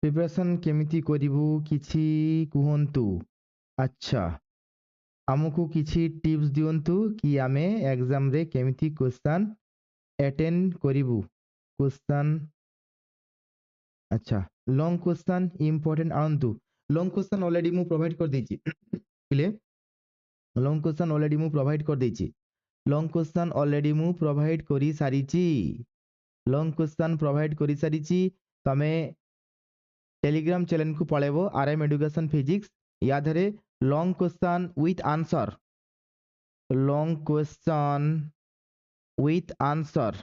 Preparation केमिति करिवु किछि कुहंतु। अच्छा आमको किछि टिप्स दियंतु कि आमे एग्जाम रे केमिति क्वेश्चन अटेंड करिवु क्वेश्चन। अच्छा लॉन्ग क्वेश्चन इंपोर्टेंट आनतु। लॉन्ग क्वेश्चन ऑलरेडी मु प्रोवाइड कर देछि पिले लॉन्ग क्वेश्चन ऑलरेडी मु प्रोवाइड कर देछि लॉन्ग क्वेश्चन ऑलरेडी मु प्रोवाइड करी सारिछि लॉन्ग क्वेश्चन प्रोवाइड करी सारिछि तमे टेलीग्राम चैनल को पळेबो आरएम एजुकेशन फिजिक्स या धरे long question with answer long question with answer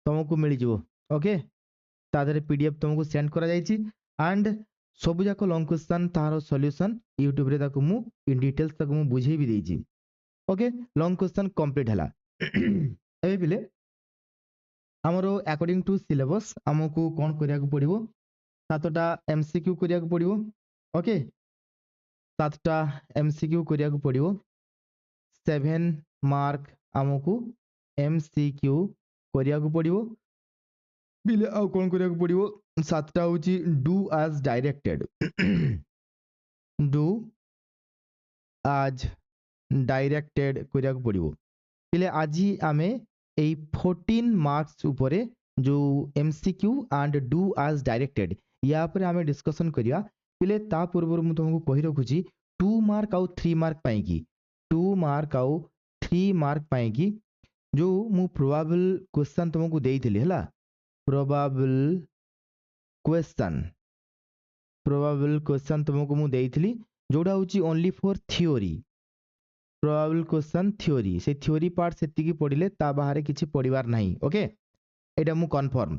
तुमको मिल जिवो ओके तादरे पीडीएफ तुमको सेंड करा जायछि एंड सब जाक लॉन्ग क्वेश्चन तार सॉल्यूशन यूट्यूब रे ताको मु इन डिटेल्स ताको मु बुझेई भी देछि ओके लॉन्ग क्वेश्चन कंप्लीट हला एबे पिले हमरो अकॉर्डिंग टू सिलेबस हमको कोन करिया को पड़िबो 7टा एमसीक्यू करिया को पड़िबो ओके 7टा एमसीक्यू करिया को पड़िबो 7 मार्क हमको एमसीक्यू करिया को पड़िबो बिले आ कोन करिया को पड़िबो 7टा होची do as directed do as directed करिया को पड़िबो बिले आजी आमे ए 14 मार्क्स ऊपरे जो MCQ and do as directed या पर आमे डिस्कशन करिया पिले ता पूर्व मु तुमको कहि रखुची 2 मार्क आउ 3 मार्क पाई की 2 मार्क आउ 3 मार्क पाई की जो मु प्रोबेबल क्वेश्चन तुमको देइथिली हला प्रोबेबल क्वेश्चन तुमको मु देइथिली जोडा होची only for theory probable question theory से थ्योरी पार्ट सेति की पढिले ता बाहर किछि पढिबार नाही ओके एटा मु कंफर्म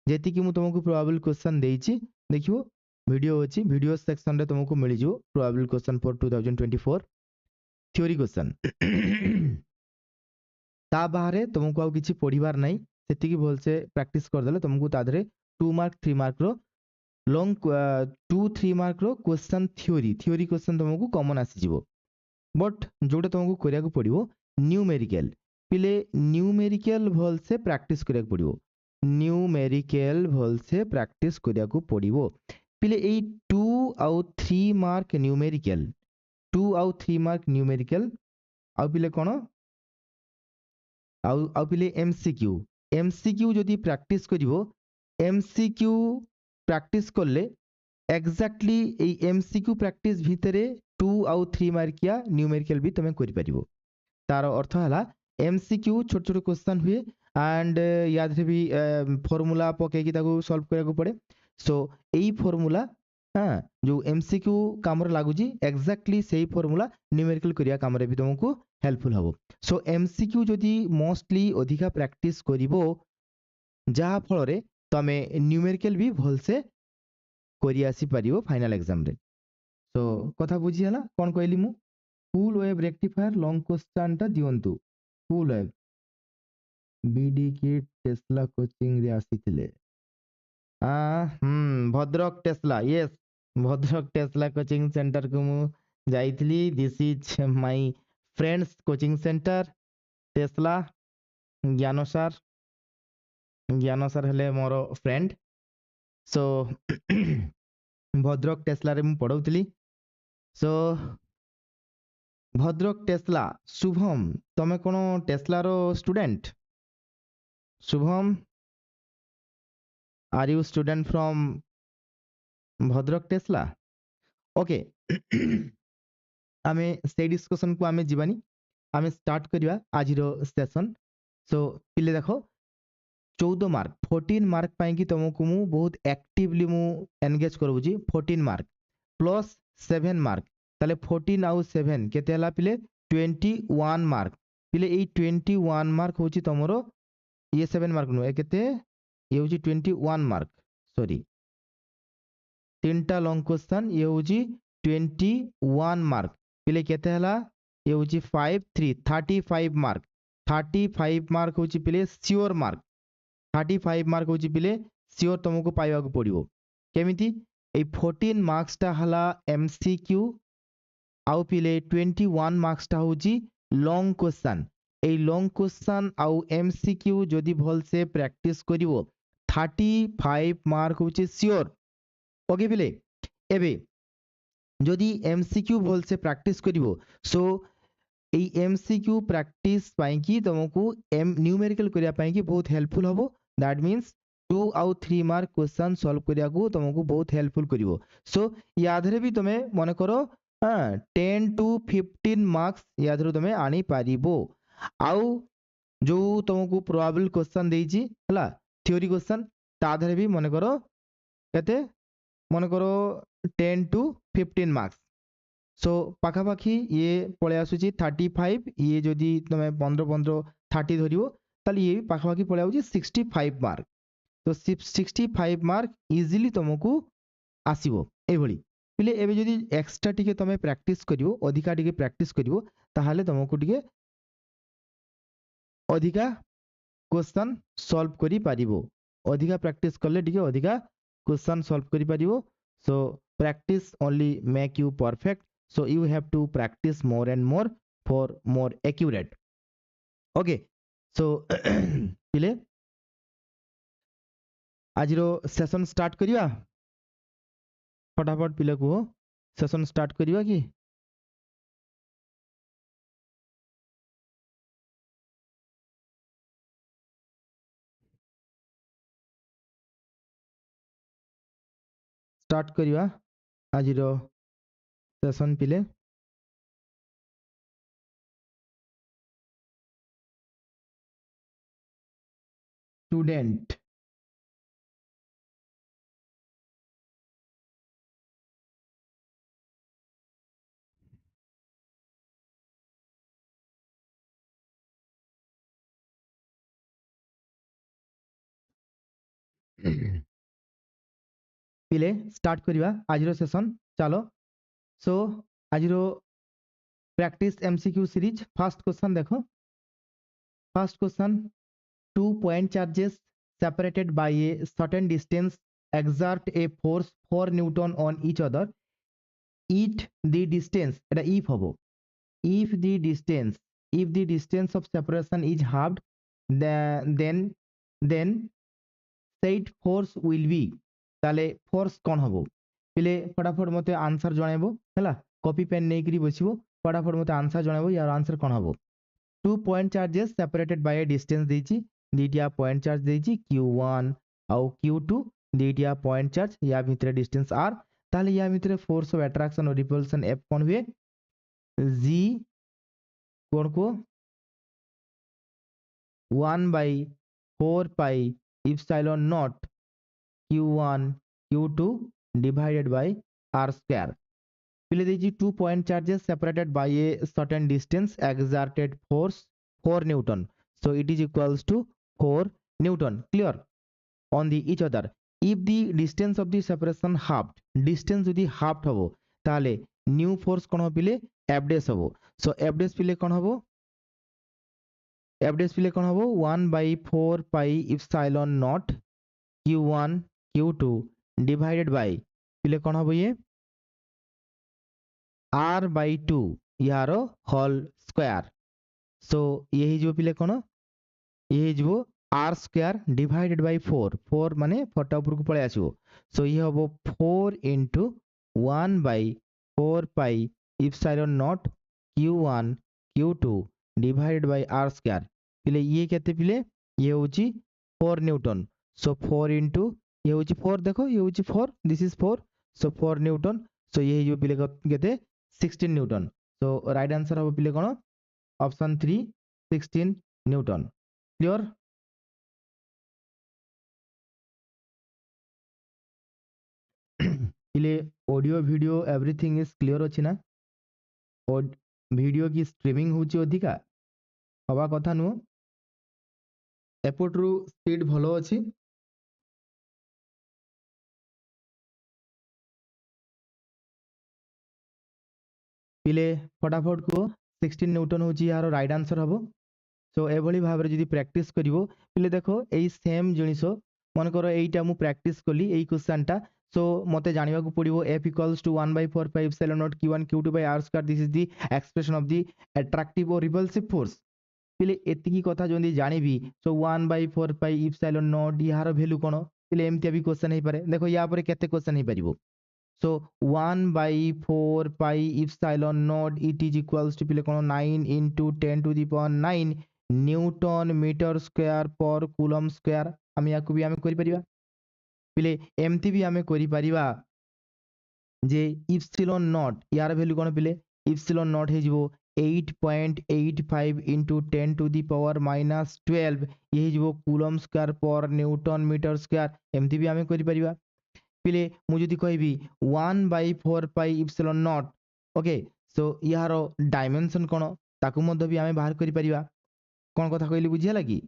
जेति की मु तुमको प्रोबेबल क्वेश्चन देइछि देखियो वीडियो होची वीडियो सेक्शन रे तुमको मिल जिवो probable question for 2024 theory question ता बाहर तुमको आ किछि पढिबार नाही सेति की भल से प्रैक्टिस कर देले तुमको ता धरे 2 मार्क 3 मार्क रो लॉन्ग 2-3 मार्क रो क्वेश्चन थ्योरी क्वेश्चन तुमको कॉमन आसी जिवो बट जोटा तुमको करिया को पड़िबो न्यूमेरिकल पिले न्यूमेरिकल भल से प्रैक्टिस करिया को पड़िबो न्यूमेरिकल भल से प्रैक्टिस करिया को पड़िबो पिले ए 2 आउ 3 मार्क न्यूमेरिकल 2 आउ 3 मार्क न्यूमेरिकल आउ पिले कोन आउ पिले एमसीक्यू जदी प्रैक्टिस करिवो एमसीक्यू प्रैक्टिस करले एक्जाक्टली ए एमसीक्यू प्रैक्टिस भितरे 2 आउ 3 मार्किया न्यूमेरिकल भी तुम करि परिबो तार अर्थ हला एमसीक्यू छोट छोट क्वेश्चन हुए एंड याद रे भी फार्मूला पके की ताको सॉल्व करिया को पड़े सो एई फार्मूला हां जो एमसीक्यू काम रे लागु जी एक्जाक्टली सेही फार्मूला न्यूमेरिकल करिया काम रे भी तुमको हेल्पफुल हबो सो एमसीक्यू जदी मोस्टली अधिका प्रैक्टिस करिवो जहा फल रे तमे न्यूमेरिकल भी भल से करि आसी परिवो फाइनल एग्जाम रे सो कथा बुझी हला कोन कहली मु full wave rectifier long question ता दियंतु फुल वेव बीडी किट टेस्ला कोचिंग रे आसीथिले भद्रक टेस्ला यस भद्रक टेस्ला कोचिंग सेंटर को मु जाइथिली this is my friends coaching centre Tesla ज्ञानसार हेले मोर फ्रेंड सो भद्रक टेस्ला रे मु पढौतली सो भद्रक टेस्ला शुभम तमे कोनो टेस्ला रो student Shubham are you student from Bhadrak Tesla okay आमे से डिस्कशन को आमे जीवानी आमे स्टार्ट करिवा आज रो सेशन सो पिले देखो 14 मार्क 14 मार्क पाई कि तुमको मु बहुत एक्टिवली मु एंगेज करबु जी 14 मार्क प्लस 7 मार्क ताले 14 आउ 7 केते हला पिले 21 मार्क पिले ए 21 मार्क होची तमरो ये 7 मार्क नु ए केते ये होची 21 मार्क सॉरी तीनटा लॉन्ग क्वेश्चन ये होची 21 मार्क पिले केते हला ये होची 5 3 35 मार्क 35 मार्क होची पिले श्योर मार्क 35 मार्क होची पिले श्योर तुमको पाइबा को पड़िबो केमिति ए 14 मार्क्स ता हला एमसीक्यू आउ पिले 21 मार्क्स ता होची long question a long question आउ एमसीक्यू जदी भल से प्रैक्टिस करिवो 35 मार्क होचे सियोर। ओके पिले एबे जदि एमसीक्यू भलसे प्रैक्टिस करिवो सो এই एमसीक्यू प्रैक्टिस पाई कि तुमको न्यूमेरिकल करिया पाई कि बहुत हेल्पफुल हबो। दैट मींस 2 आउ 3 मार्क क्वेश्चन सॉल्व करिया को तुमको बहुत हेल्पफुल करिवो। सो याधरे भी तुमे मन करो 10 टू 15 मार्क्स याधरे तुमे आनी पारिबो। आउ जो तुमको प्रोबेबल क्वेश्चन देइची हला थ्योरी क्वेश्चन ताधरे भी मन करो केते मन करो 10 टू 15 मार्क्स। सो पाखापाखि ये पड़े आसूची 35 ये जदि तुम 15 30 धरिवो ताले ये पाखापाखि पड़े आउची 65 मार्क। तो 65 मार्क इजिली तुमको आसीबो एभली पिले। एबे जदि एक्स्ट्रा टिके तुम प्रैक्टिस करिवो अधिका टिके प्रैक्टिस करिवो ताहाले तुमको टिके अधिका क्वेश्चन सॉल्व करि पारिबो। अधिका प्रैक्टिस करले टिके अधिका क्वेश्चन सॉल्व करि पारिबो। So practice only make you perfect. So you have to practice more and more for more accurate. Okay, so पिले आज रो सेशन स्टार्ट करिया फटाफट पिले को सेशन स्टार्ट करिया कि स्टार्ट करिया आज रो सेशन पिले। स्टूडेंट पिले स्टार्ट करिया आज रो सेशन चलो। सो आज रो practice MCQ series first question देखो। First question 2 point charges separated by a certain distance exert a force 4 Newton on each other. If the distance এটা if হবো if the distance of separation is halved then said force will be তাহলে force কোন হবো পিলে फटाफट মতে answer জଣାইবো ହେଲା copy pen नै करी बसिबो फटाफट मते आंसर जणाइबो यार आंसर कोन हबो। 2 point charges separated by a distance देछि दुईटा पॉइंट चार्ज देछि q1 आउ q2 दुईटा पॉइंट चार्ज या भितरे डिस्टेंस r ताले या भितरे फोर्स ऑफ अट्रैक्शन और रिपल्सन f कोन हुए g कोन को 1/4 pi epsilon not q1 q2 divided by r square पिले देछि 2 point charges separated by a certain distance exerted force 4 Newton so it is equals to 4 newton clear on the each other if the distance of the separation halved distance যদি halved হবো তাহলে new force কোন হবে পিলে f dash হবো so f dash পিলে কোন হবো 1/4 pi epsilon naught q1 q2 divided by পিলে কোন হবো ये r/2 यार होल स्क्वायर सो यही जो पिले कोन ये जो r स्क्वायर डिवाइडेड बाय 4 माने 4 टा ऊपर को पळे आसीबो सो ये हबो 4 into 1/4 pi epsilon naught q1 q2 divided by r square पिले ये केते पिले ये होची 4 न्यूटन सो 4 into ये होची 4 देखो ये होची 4 this is 4 so 4 newton so ये जो पिले केते 16 न्यूटन सो राइट आंसर हबो पिले कोन ऑप्शन 3 16 न्यूटन क्लियर। इले audio video everything is clear अछि ना और वीडियो की स्ट्रीमिंग होची अधिका हवा कथा नु एपोर्ट रु स्पीड भलो अछि पिले फटाफट को 16 न्यूटन होची यार राइट आंसर हबो सो एभली भाबरे जदी प्रैक्टिस करिवो पिले देखो एई सेम जिनिसो मन करो एईटा मु प्रैक्टिस कली एई क्वेश्चन टा सो मते जानिबा को पड़िबो f equals to 1/4 pi epsilon naught q1 q2 by r square this is the expression of the attractive or repulsive force ପିଲେ ଏତିକି କଥା ଯଦି ଜାଣିବି ସୋ 1/4 ପାଇ ଇପ୍ସିଲନ୍ ନଟ୍ ଏହାର ଭ୍ୟାଲୁ କ'ଣ ପିଲେ ଏମିତିଆ ବି କ୍ୱେଶ୍ଚନ୍ ହେଇପାରେ। ଦେଖ ୟା ପରେ କେତେ କ୍ୱେଶ୍ଚନ୍ ହେଇପାରିବ। So 1/4 pi epsilon naught it is equals to पिले कौन 9 into 10 to the power 9 newton metre square per coulomb square आम या भी आम करिपरिबा पिले एमती भी आम करिपरिबा जे इप्सिलॉन नॉट यार वैल्यू कौन पिले इप्सिलॉन नॉट हे जिवो 8.85 into 10 to the power -12 ये हे जिवो कूलम स्क्वायर पर न्यूटन मीटर स्क्वायर एमती भी आम करिपरिबा पिले मुझे कहबी 1/4 पाई इप्सिलॉन नॉट ओके सो यार डायमेंशन कौन ताकू मध्य भी आम बाहर कर परिबा कौन कथा कहली बुझीला कि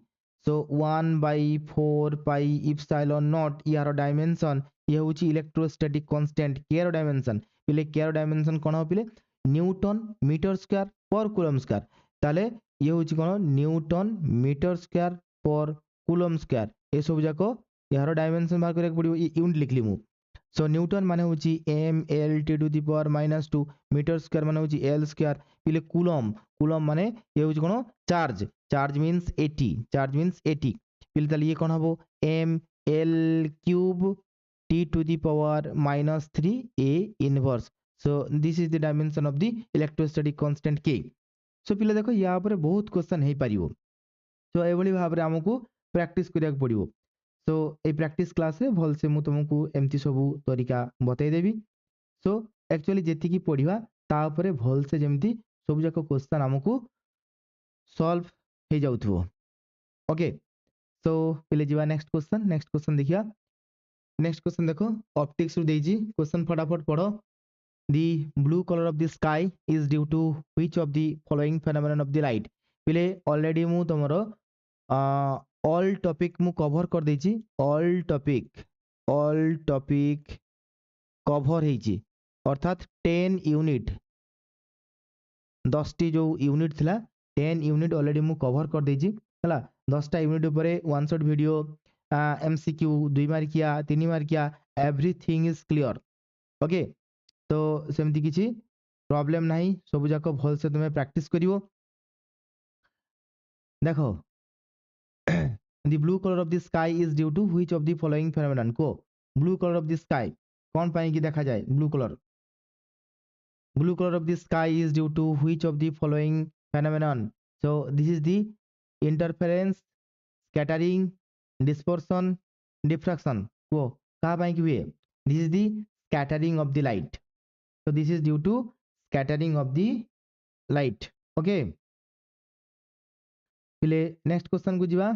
सो 1/4 पाई इप्सिलॉन नॉट यार डायमेंशन ये हूँ इलेक्ट्रोस्टैटिक कांस्टेंट के डायमेंशन पिले के डायमेंशन कौन हो पिले Newton metre square per coulomb square ताले ये हूँ कौन Newton metre square per coulomb square ये सब जाक यार डायमेंशन बाहर करिया पड़िबो यूनिट लिखली मु सो न्यूटन माने होची ml t to the power -2 metre square माने होची l स्क्वायर पिले कूलम कूलम माने ये होची कोन charge charge means 80 charge means 80 पिले ताले ये कोन हबो ml cube t to the power -3 a inverse so this is the dimension of the electrostatic constant k so पिले देखो या ऊपर बहुत क्वेश्चन हे पारिबो सो एभली भाबरे हमकु प्रैक्टिस करिया पड़िबो सो ये प्रैक्टिस क्लास रे भल से मु तुमको एमती सबू तरीका बतई देबी सो एक्चुअली जेतिकी पढ़िबा ता ऊपर भल से जेमती सब जाक क्वेश्चन हमकु सॉल्व हो जाउथबो ओके सो पहले जीवा नेक्स्ट क्वेश्चन देखिया नेक्स्ट क्वेश्चन देखो ऑप्टिक्स रु देजी क्वेश्चन फटाफट पढ़ो the blue colour of the sky is due to which of the following phenomenon of the light पहले ऑलरेडी मु तुमरो ऑल टॉपिक मु कवर कर देची ऑल टॉपिक कवर हेची अर्थात 10 यूनिट 10 टी जो यूनिट थिला 10 यूनिट ऑलरेडी मु कवर कर देची हला 10 टा यूनिट ऊपर वन शॉट वीडियो एमसीक्यू 2 मार्किया 3 मार्किया एवरीथिंग इज क्लियर ओके तो सेमती किछि प्रॉब्लम नाही सब जाक भल से तुमे प्रैक्टिस करिवो देखो the blue color of the sky is due to which of the following phenomenon को blue color of the sky कौन पाएंगे देखा जाए blue color of the sky is due to which of the following phenomenon so this is the interference scattering dispersion diffraction को कहाँ पाएंगे हुए this is the scattering of the light so this is due to scattering of the light okay पहले next question को जीवा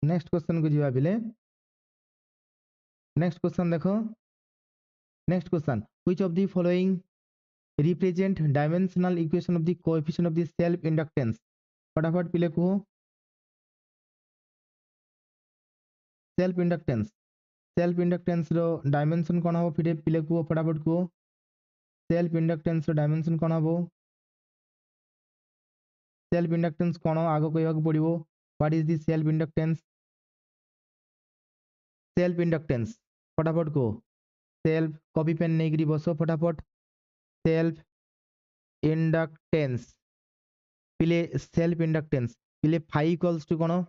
next question को जीवा पहले नेक्स्ट क्वेश्चन देखो next question which of the following represent dimensional equation of the coefficient of the self inductance फटाफट पहले को सेल्फ इंडक्टेंस रो डायमेंशन कोन हो फिर पहले को फटाफट को सेल्फ इंडक्टेंस रो डायमेंशन कोन हो सेल्फ इंडक्टेंस कोन आगो कहवा पड़ो what is the self inductance फटाफट को सेल्फ कॉपी पेन नहीं बस फटाफट सेल्फ इंडक्टेंस पिले सेल्फ इंडक्टेंस पिले फाई इक्वल्स टू कोन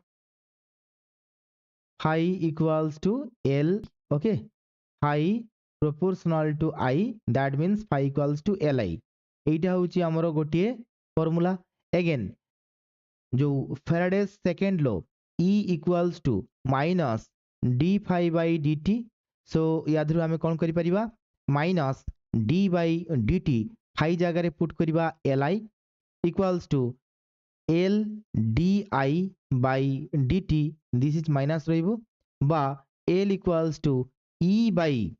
phi equals to L okay phi proportional to I that means phi equals to L I एटा होची हमरो गोटिए फॉर्मूला अगेन जो Faraday's second law E equals to minus D phi by D T so यादरू आम कौन करिपरिबा minus D by D T phi जगह पुट करिबा L I equals to L D I by D T this is minus रहिबो बा L equals to E by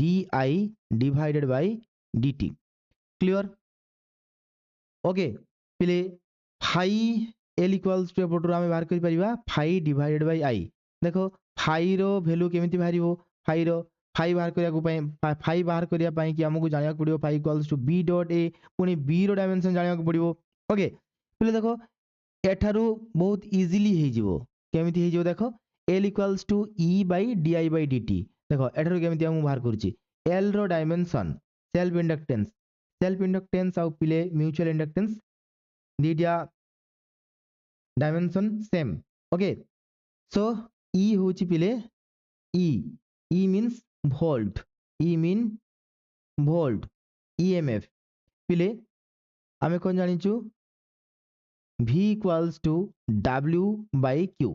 D I divided by D T clear okay पिले phi L equals to एपटू आम बाहर करिपरिबा phi divided by I देखो phi रो value केमिति बाहरिबो phi रो phi बाहर करिया को फाई बाहर करिया पई कि हमकु जानिया पड़ियो phi equals to B dot A पुनी बी रो डायमेंशन जानिया को पड़ियो ओके पहले देखो एठारू बहुत इजीली हे जिवो केमिति हे जिवो देखो L equals to E by D I by D T देखो एठारू केमिति हम बाहर करूची L रो डायमेंशन सेल्फ इंडक्टेंस आउ पिले म्यूचुअल इंडक्टेंस दिया dimension same okay so E होची पिले E means volt E mean volt EMF पिले आमे कौन जानिचु V equals to W by Q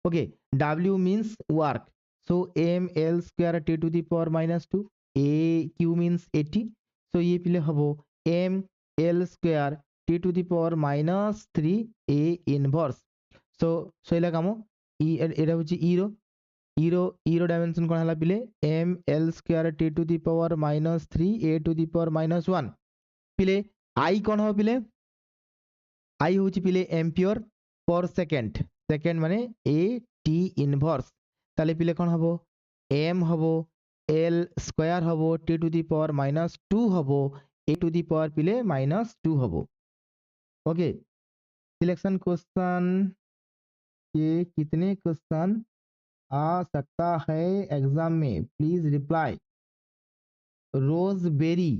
okay W means work so ml square t to the power minus 2 a q means 80 so ये पिले हबो m l square t to the power minus 3 a inverse so Saila कामो e एटा होची e रो dimension कोन हला पिले m l square t to the power minus 3 a to the power minus 1 पिले i कोन हो पिले i होची पिले एम्पियर पर सेकेंड माने a t इनवर्स ताले पिले कोन हबो m हबो l स्क्वायर हबो t to the power minus 2 हबो a टू दी पावर पिले माइनस 2 हबो ओके सिलेक्शन क्वेश्चन ये कितने क्वेश्चन आ सकता है एग्जाम में प्लीज रिप्लाई रोजबेरी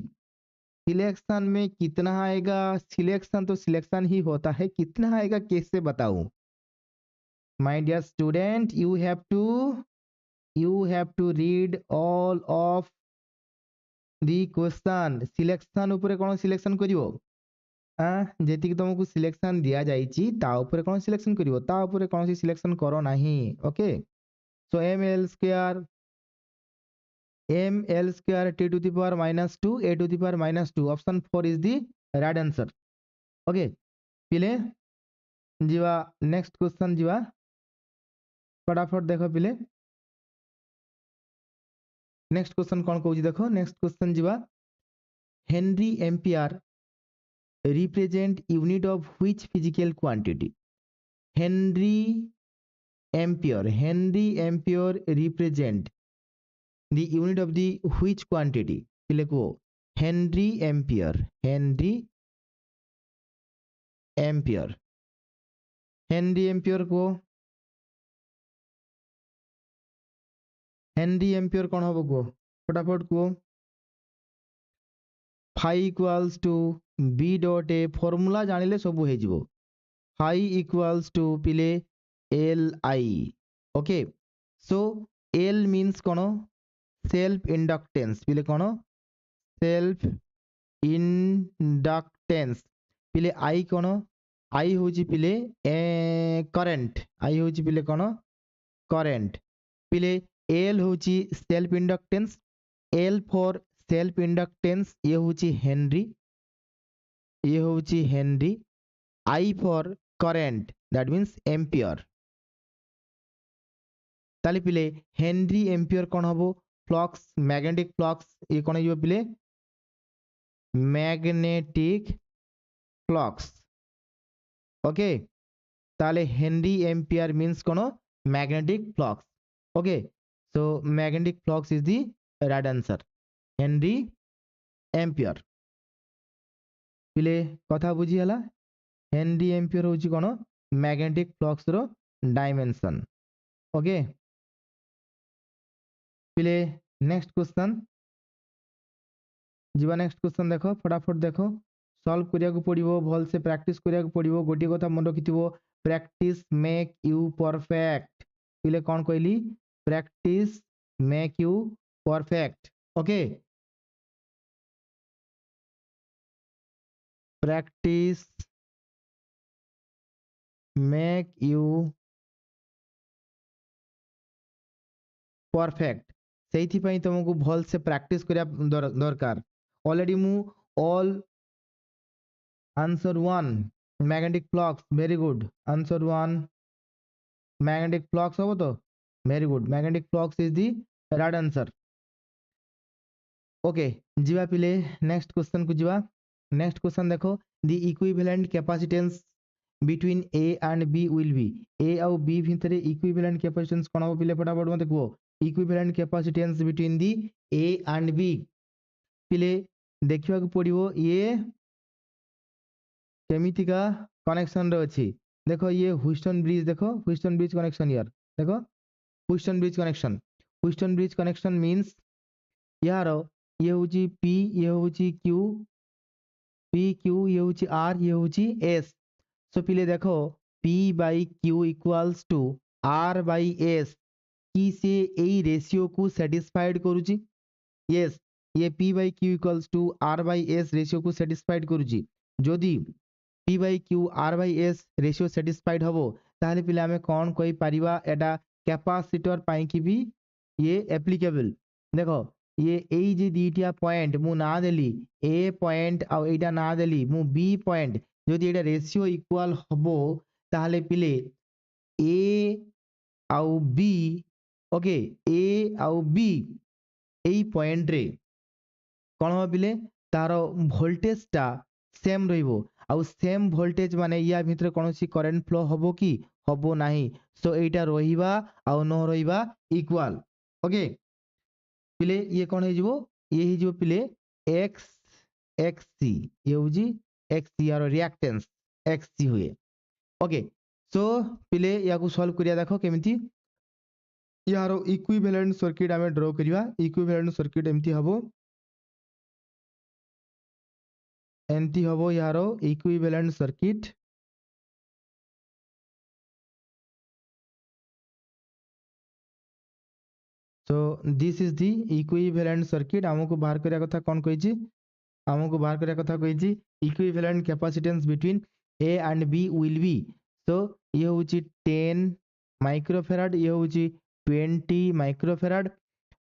सिलेक्शन में कितना आएगा सिलेक्शन तो सिलेक्शन ही होता है कितना आएगा कैसे बताऊं my dear student you have to read all of the question selection ऊपर कौन सिलेक्शन करिवो जेति कि तुमको सिलेक्शन दिया जाइची ता ऊपर कौन सिलेक्शन करिवो ता ऊपर कौन सी सिलेक्शन करो नहीं okay so ml square t to the power minus 2 a to the power minus 2 option 4 is the right answer okay पिले जीवा नेक्स्ट क्वेश्चन जीवा फटाफट देखो पिले नेक्स्ट क्वेश्चन कौन कहूँ देखो नेक्स्ट क्वेश्चन जीवा henry ampere represent unit of which physical quantity henry ampere represent the unit of the which quantity पिले को हेनरी एम्पियर को हेनरी एम्पियर कौन हम को फटाफट को phi equals to B dot A formula जानिले सब हो जिवो फाई इक्वाल्स टू पिले L I okay so L means कौन सेल्फ इंडक्टेंस पिले कौन सेल्फ इंडक्टेंस पिले आई कौन आई होची पिले करंट आई होची पिले कौन करंट पिले एल होची self inductance L for self inductance ये होची Henry I for current that means ampere ताले पिले हेनरी एम्पियर कौन हबो फ्लक्स मैग्नेटिक फ्लक्स ये कौन हो पिले मैग्नेटिक फ्लक्स ओके ताले हेनरी एम्पियर मीन्स कौन magnetic flux okay so magnetic flux is the right answer Henry ampere पिले कथा बुझी हला हेनरी एम्पियर होची कौन मैग्नेटिक फ्लक्स रो डायमेंशन ओके पिले नेक्स्ट क्वेश्चन जीवा नेक्स्ट क्वेश्चन देखो फटाफट देखो सॉल्व करिया को पड़िबो भल से प्रैक्टिस करिया को पड़िबो गोटी कथा मन रखिथिबो प्रैक्टिस मेक यू परफेक्ट पिले कौन कहली practice make you perfect okay practice make you perfect से तुमको भल से प्रैक्टिस करिया दरकार ऑलरेडी मु all answer 1 magnetic flux very good answer 1 magnetic flux हो तो very good magnetic flux is the right answer okay जीवा पिले नेक्स्ट क्वेश्चन को जीवा नेक्स्ट क्वेश्चन देखो the equivalent capacitance between A and B will B ए और B भितर equivalent capacitance कोन हो पिले फटाफट मते को equivalent capacitance between the A and B पिले देखिवा को पड़िबो ये केमितिका कनेक्शन रे अछि देखो ये ह्यूस्टन ब्रिज कनेक्शन यार देखो ह्यूस्टन ब्रिज कनेक्शन मींस यार ये हूँ पी ये हूँ क्यू पी क्यू ये हूँ आर ये हूँ एस सो पिले देखो P by Q equals to R by S कि से এই রেশিও কু স্যাটিসফাইড করুচি ইয়েস ये P by Q equals to R by S ratio को सैटिस्फाइड करुच्ची जदि P by Q R by S ratio satisfied हम ताहले पिले आमे कौन कहि परिबा एटा कैपेसिटर पाई कि भी ये एप्लीकेबल देखो ये এই যে দুইটা পয়েন্ট মু না দেলি এ পয়েন্ট আর এইটা না দেলি মু বি পয়েন্ট যদি এটা রেশিও ইকুয়াল হবো তাহলে পিলে এ আউ বি ओके ए आउ बी এই পয়েন্ট রে कौन हम पिले तार भोल्टेज टा सेम रहिबो आउ सेम भोल्टेज माने या भितर कोनोसी करंट फ्लो हबो कि हबो नाही सो एटा रहिबा आउ न रहिबा इक्वल ओके पिले ये कौन हे जिवो ये ही जिवो पिले एक्स एक्स सी ये होजी X C R reactance X C हुए ओके सो पिले या को सॉल्व करिया देखो केमिति यार इक्विवेलेंट सर्किट आमे ड्रा करिवा इक्विवेलेंट सर्किट एमती हबो एमती हबो यार equivalent circuit so this is the equivalent circuit हमको बाहर करिया कथा कोन कहिछि हमको बाहर करिया कथा कहिछि equivalent capacitance between A and B will be so ये होछि 10 माइक्रोफैराड ये होछि 20 माइक्रोफैराड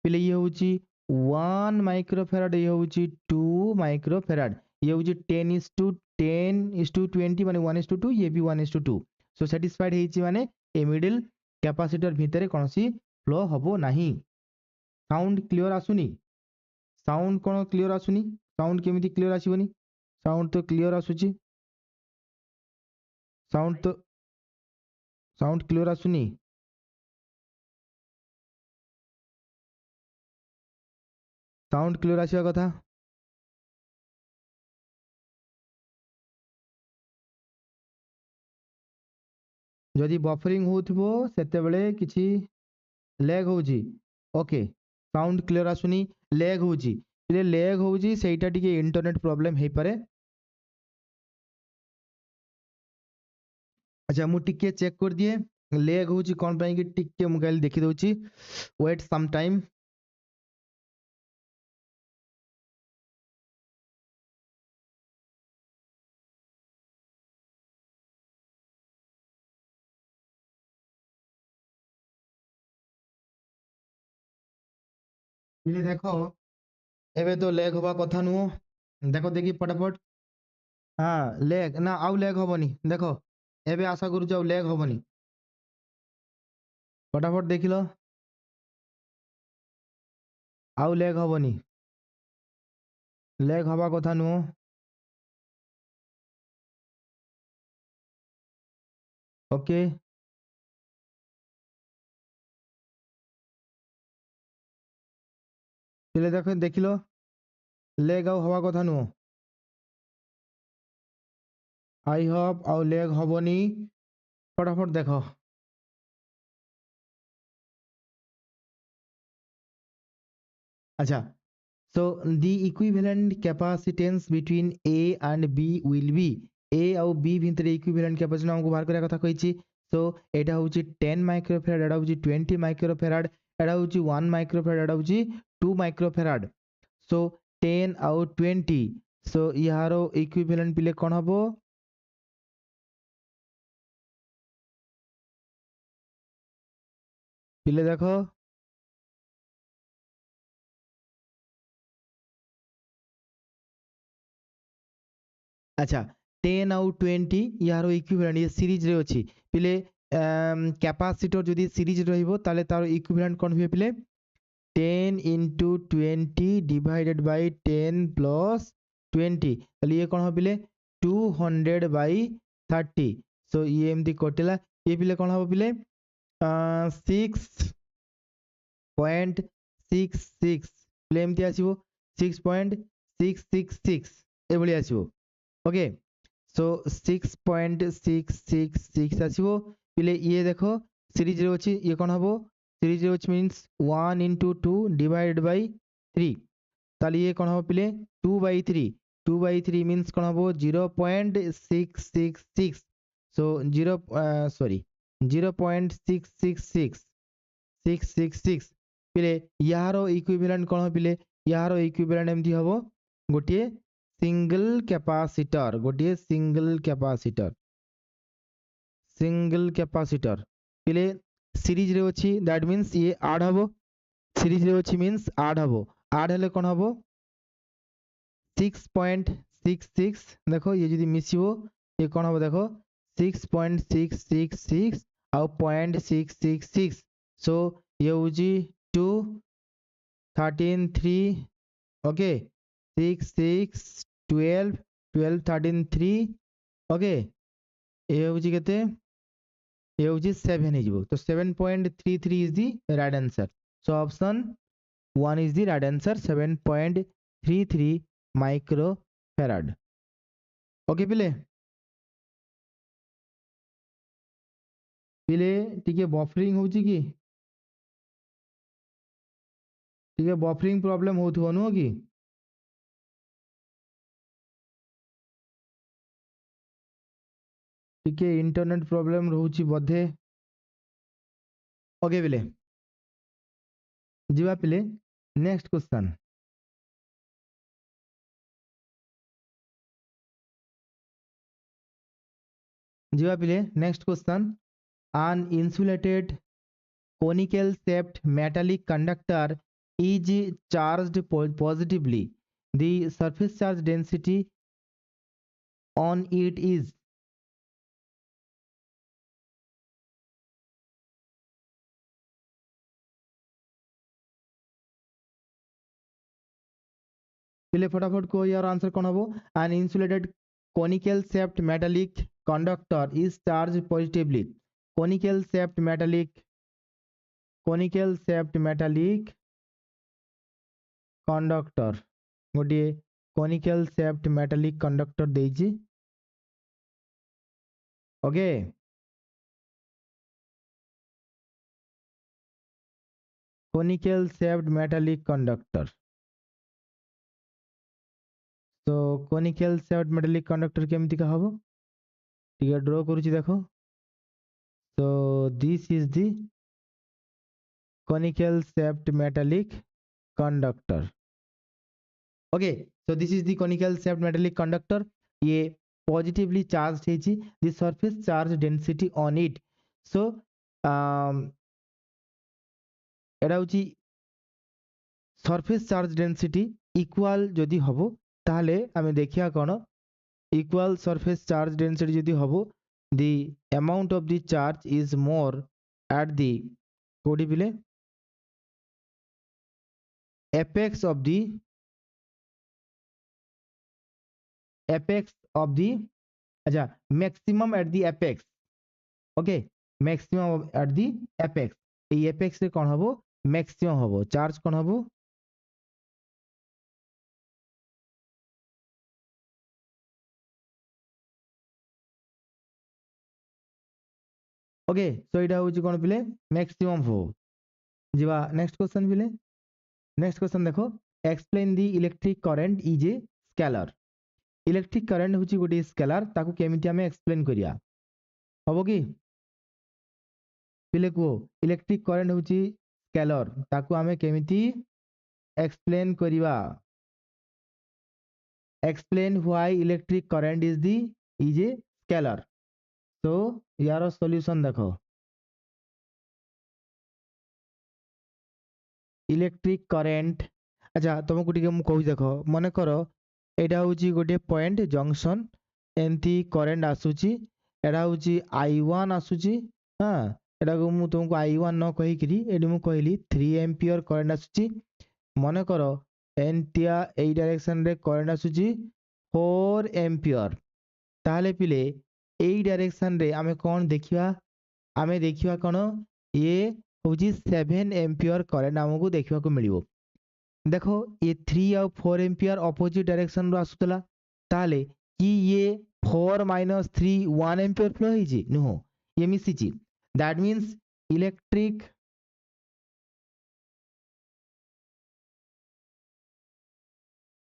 पिले ये होछि 1 माइक्रोफैराड ये होछि 2 माइक्रोफैराड ये होछि 10:10:20 माने 1:2 ये भी 1:2 सो सैटिस्फाइड हेछि माने ए मिडिल कैपेसिटर भितरे कोनसी फ्लो हबो नाही साउंड क्लियर आसुनी साउंड कोन क्लियर आसुनी साउंड केमिति क्लियर आसीबनी साउंड तो क्लियर आसुची साउंड क्लियर आसुनी साउंड क्लियर आसीबा कथा जदि बफरिंग होथिबो सेते बेले किछि लैग होउची ओके साउंड क्लियर आसुनी लैग होउची ले लैग होउची सेटा टिके इंटरनेट प्रॉब्लम हे पारे अच्छा मु टिके चेक कर दिए लैग होउची कोन पई कि टिके मु काली देखि दउची वेट सम टाइम ये देखो एबे तो लैग होबा कथा नु देखो देखि फटाफट हाँ लैग ना आउ लैग होबनी देखो एबे आशा करू जाऊ लैग होबनी फटाफट देखिलो आउ लैग होबनी लैग हवा कथा नु ओके पिले देखो देखिलो लैग आउ हवा कथा नु आई होप आउ लैग होबनी फटाफट देखो अच्छा so the equivalent capacitance between A and B will be A आउ B भितरे equivalent capacitance हमको बाहर करिया कथा कहिछि so एटा होछि 10 माइक्रोफैराड एटा होछि 20 माइक्रोफैराड एटा होछि 1 माइक्रोफैराड एटा होछि 2 माइक्रोफैराड so 10 आउ 20 so यारो equivalent पिले कोन हबो पिले देखो अच्छा 10 आउ 20 यारो इक्विवेलेंट ये सीरीज रे अछि पिले कैपेसिटर जदि सीरीज रहिबो ताले तार इक्विवेलेंट कोन होबे पिले 10 into 20 divided by 10 plus 20 ताले ये कोन हो पिले 200 by 30 सो ये एमती कटिला ये पिले कोन हो पिले 6.66 पिले एमती आसीबो 6.666 एभली आसीबो ओके सो 6.666 आसीबो पिले ये देखो सीरीज रे अछि ये कोन हबो सीरीज रे अछि मींस 1 into 2 divided by 3 তাহলে ইয়ে কোণ হবো পিলে 2/3 2/3 মিন্স কোণ হবো 0.666 সো 0.6666 পিলে ইয়ার ইকুইভ্যালেন্ট কোণ হবো পিলে ইয়ার ইকুইভ্যালেন্ট এমতি হবো গোটিয়ে সিঙ্গল ক্যাপাসিटर পিले सीरीज रे अछि दैट मीन्स ये ऐड हबो सीरीज रे अछि मीन्स ऐड हबो ऐड हेले कोन हबो 6.66 देखो ये जदी मिसिबो ये कोन हबो देखो 6.666 और 0.666 सो ये होजी 2 13 3 ओके 6 6 12 12 13 3 ओके ये होजी केते ये होजी 7 हे जिवो तो 7.33 is the right answer so option 1 is the right answer 7.33 microfarad okay पिले पिले टिके बफरिंग होची कि टिके बफरिंग प्रॉब्लम होथुव नुह कि टिके इंटरनेट प्रॉब्लम रहउची बधे ओके पिले जीवा पिले नेक्स्ट क्वेश्चन जीवा पिले next question an insulated conical shaped metallic conductor is charged positively the surface charge density on it is पहले फटाफट को यार आंसर कौन हो an insulated conical shaped metallic conductor is charged positively conical shaped metallic conductor गोटे conical shaped metallic conductor देइछि okay conical shaped metallic conductor तो conical shaped metallic conductor केमती का हबो टिके ड्रॉ करूची देखो so this is the conical shaped metallic conductor okay so this is the conical shaped metallic conductor ये positively charged है the surface charge density on it so এটা হচ্ছে surface charge density equal যদি হবো তাহলে আমি দেখিয়া কোন equal surface charge density যদি হবো the amount of the charge is more at the Cody বিলে apex of the अच्छा maximum at the apex okay maximum at the apex এই apex রে কোন হবো maximum হবো চার্জ কোন হবো ओके सो এটা হচ্ছে কোন পিলে maximum হবো जिवा नेक्स्ट क्वेश्चन पिले नेक्स्ट क्वेश्चन देखो explain the electric current is a scalar electric current होची गोटे स्केलर ताकू केमिति हमें एक्सप्लेन करिया हबो कि पिले को इलेक्ट्रिक करंट होची स्केलर ताकू हमें केमिति एक्सप्लेन करिवा explain why electric current is a scalar तो यार सॉल्यूशन देखो इलेक्ट्रिक करेन्ट अच्छा तुमको टिके मु कहू देख मन कर एटा होची गोटे पॉइंट जंक्शन एमती करेन्ट आसुची एटा होची I1 आसुची हां एटा को मु तुमको I1 न कहि करी एडी मु कहली 3 एम्पियर करेन्ट आसुची मन कर एंटिया ए डायरेक्शन रे करेन्ट आसुची 4 एम्पियर ताले पिले ए डायरेक्शन रे आमे कोन देखिबा आमे देखिबा कोन ये होची 7 एम्पियर करेन्ट हमको देखिबा को मिलिबो देखो ये 3 और 4 एम्पियर ऑपोजिट डायरेक्शन रो आसुतला ताले कि ये 4 - 3 1 एम्पियर फ्लो हिजी नो ये मिसिची that means electric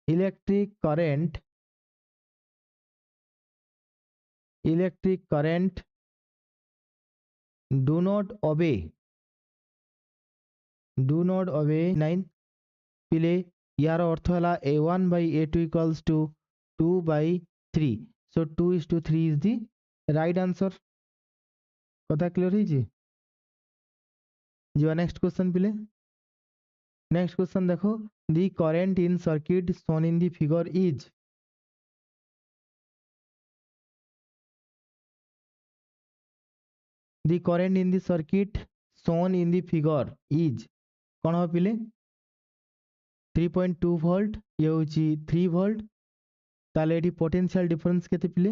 electric current do not obey 9 পিলে ইয়ার অর্থ হলা a1 by a2 equals to 2 by 3 so 2:3 is the right answer কথা ক্লিয়ার হয়েছে যা নেক্সট কোশ্চেন পিলে নেক্সট কোশ্চেন দেখো the current in circuit shown in the figure is the current in the circuit shown in the figure is কোন হবে পিলে 3.2 volt ইয়ে হচ্ছে 3 ভোল্ট তাহলে এটি পোটেনশিয়াল ডিফারেন্স কেতে পিলে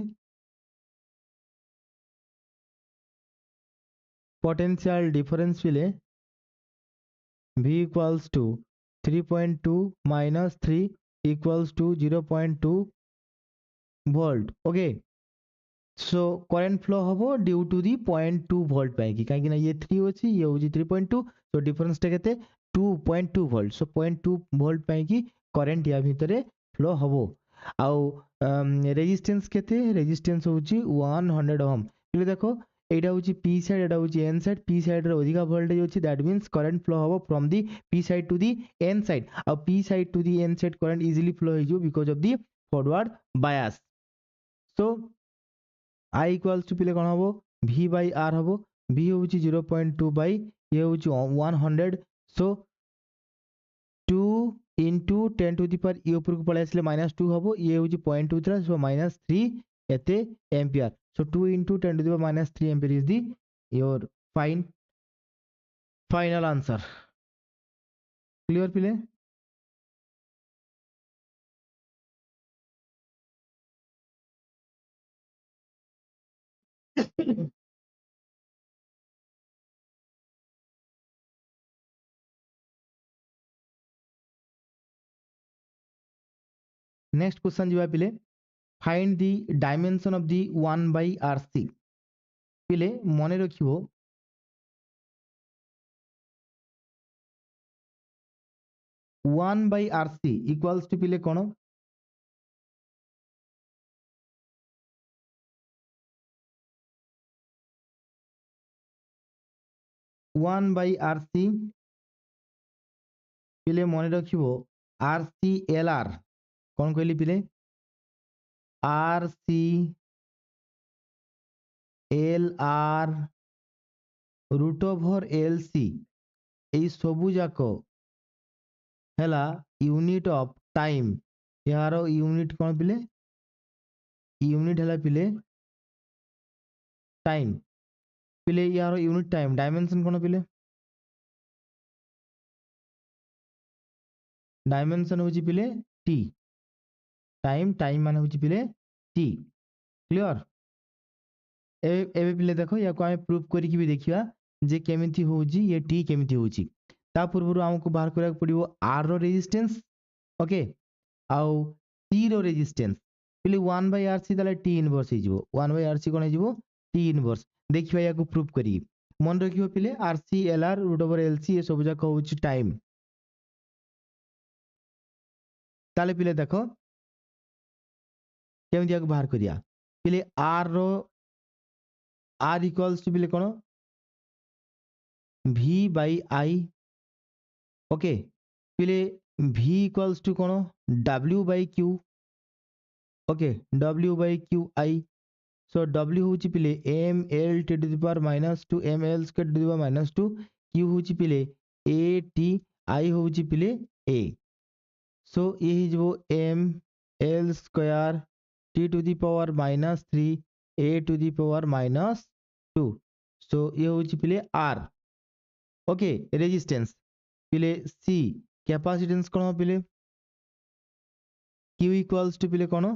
potential difference পিলে V equals to 3.2 minus 3 equals to 0.2 volt okay so current flow হবো due to the 0.2 volt ପାଇକି କାହିଁକି ନା ଇଏ 3 ଅଛି ଇଏ ହଉଛି 3.2 so difference ଟା କେତେ 2.2 volt so 0.2 volt ପାଇକି current ୟା ଭିତରେ flow ହବ ଆଉ resistance କେତେ resistance ହଉଛି 100 ohm ଏବେ ଦେଖ এইটা হচ্ছে p সাইড এটা হচ্ছে n সাইড p সাইড রে অধিকা ভোল্টেজ আছে দ্যাট মিন্স কারেন্ট ফ্লো হবো from the p side to the n side আর p side to the n side current easily flow হয়ে যাব because of the forward bias so i equals to পিলে কোন হবো v by r হবো v হচ্ছে 0.2 by এ হচ্ছে 100 so 2 into 10 to the power e উপরକୁ পলাই আসলে -2 হবো ইয়ে হচ্ছে 0.23 সো -3 এতে ampere so 2 into 10 to the power -3 ampere is the your final answer clear পিলে next question ଯିବା ପିଲେ find the dimension of the 1 by rc ପିଲେ মনে রাখিব 1 by rc equals to পিলে কোন 1 by rc পিলে মনে রাখিব rclr কোন কইলি পিলে rclr root over lc এই সবু যাক হেলা यूनिट ऑफ टाइम यार यूनिट कोन पिले यूनिट हेला पिले टाइम पिले यार यूनिट टाइम डायमेंशन कोन पिले डायमेंशन होची पिले t टाइम टाइम माने होची पिले t क्लियर एबे पिले देखो या को हम प्रूफ करी कि भी देखिया जे केमिति होची ये t केमिति होची ता पूर्व हमको बाहर करा पड़िबो r रो रेजिस्टेंस ओके आउ t रो रेजिस्टेंस पिले 1 by rc ताले t इनवर्स ही जीवो 1 by rc कोन जीवो t इनवर्स देखिबा या को प्रूफ करी मन रखियो पिले rc lr root over lc ये सब जाक होची टाइम ताले पिले देखो केमिति याको बाहर करिया पिले r रो r इक्वल्स टू पिले कोन v by i ओके पिले v इक्वल्स टू कोन w by q okay w by q i so w होची पिले m l t to the power -2 m l square to the power -2 q होची पिले a t i होची पिले a so ये ही जो m l square t to the power -3 a to the power -2 so ये होची पिले r ओके रेजिस्टेंस पिले c कैपेसिटेंस कोन पिले q इक्वल्स टू पिले कोन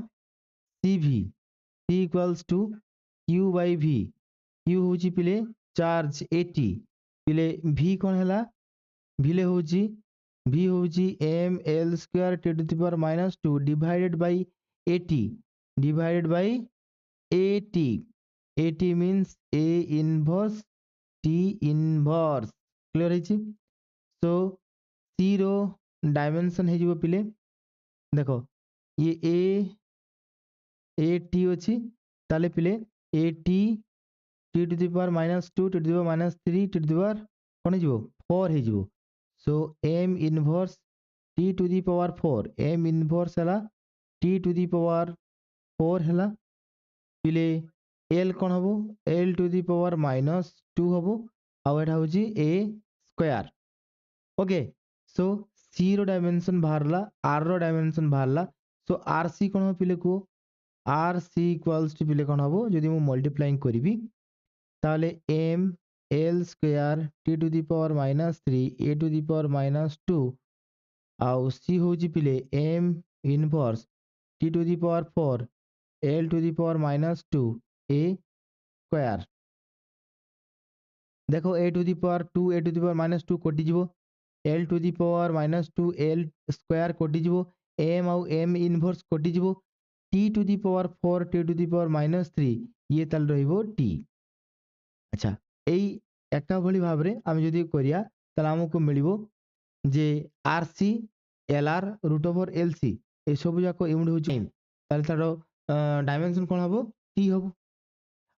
cv c equals to q by v q होची पिले चार्ज 80 पिले v कोन हला v ले होची m l square t to the power -2 divided by 80 80 means a inverse t inverse clear है so 0 dimension है जीवो पिले ଦେଖ ଇଏ a t ଅଛି ତାହେଲେ ପିଲେ a t t to the power minus 2 t to the power minus 3 t to the power କ'ଣ ହେଇଯିବ 4 ହେଇଯିବ। so m inverse t to the power 4 m inverse ହେଲା t to the power 4 ହେଲା ପିଲେ l କ'ଣ ହବ l to the power minus 2 ହବ ଆଉ ଏଟା ହଉଛି a square। Okay so C रो डायमेंशन बाहरला आर रो डायमेंशन बाहरला सो आर सी कौन हो पिले को आर सी इक्वाल्स टू पिले कौन हो जदि मु मल्टीप्लाइंग करिवि ताले M L square T to the power minus 3 A to the power minus 2 आउ सी होची पिले M inverse T to the power 4 L to the power minus 2 A square. देखो A to the power 2 A to the power minus 2 कटि जीवो L to the power minus 2 L square कटि जीवो M आउ M inverse कटि जीवो T to the power 4 T to the power minus 3 ये ताल रहिबो टी। अच्छा एई एका भली भाबरे आमे जदि करिया ताला हमकु मिलिबो जे R C L R root over L C ए सब जाको यूनिट होची ताल तारो डायमेंशन कोन हबो टी हबो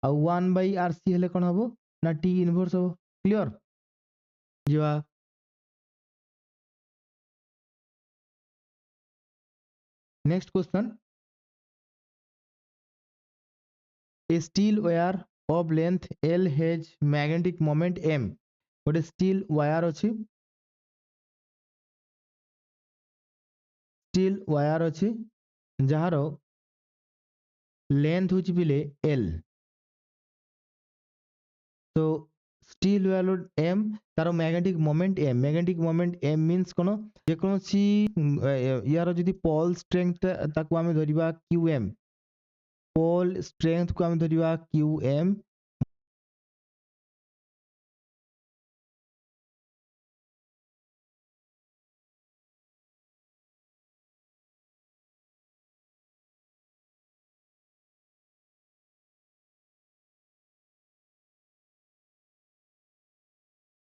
आ 1 बाय आर सी हेले कोन हबो ना टी इनवर्स हबो। क्लियर जीवा next question a steel wire of length L has magnetic moment M गोटे steel wire अच्छी steel wire अच्छी जार लेंथ होची पिले L तो steel wire M तारो magnetic moment M means कोन जे कोनोसी यार जदि पोल स्ट्रेंथ ताको आमे धरिबा QM पोल स्ट्रेंथ को आमे धरिबा QM